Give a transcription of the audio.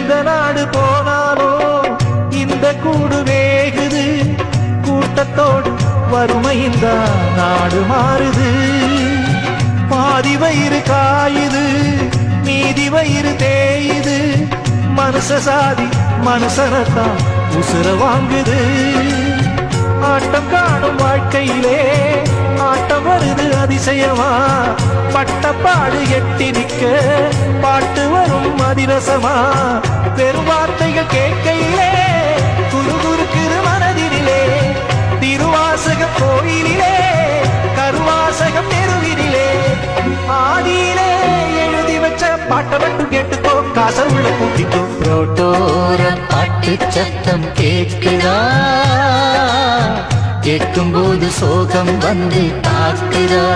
எந்த நாடு போனாலும் இந்த கூடு வேகுது. கூட்டத்தோடு வறுமையின் தான் நாடு மாறுது. பாதி வயிறு காயுது, மீதி வயிறு தேயுது. மனுஷ சாதி மனுஷனத்தான் உசுர வாங்குது. ஆட்டம் காணும் வாழ்க்கையிலே ஆட்டம் வருது அதிசயமா. பட்டப்பாடு எட்டி நிக்க பாட்டு வரும் அதிரசமா. பெரும் வார்த்தைகள் கேட்கையிலே குறுகுறுக்குது மனதினிலே. திருவாசகம் கோயிலிலே கருவாசகம் தெருவினிலே. ஆதியிலே எழுதி வச்ச பாட்டை மட்டும் கேட்டுக்கோ, காச உள்ள கூட்டிக்கோ. ரோட்டோர பாட்டு சத்தம் கேட்குதா, கேட்கும் போது சோகம் வந்து தாக்குதா.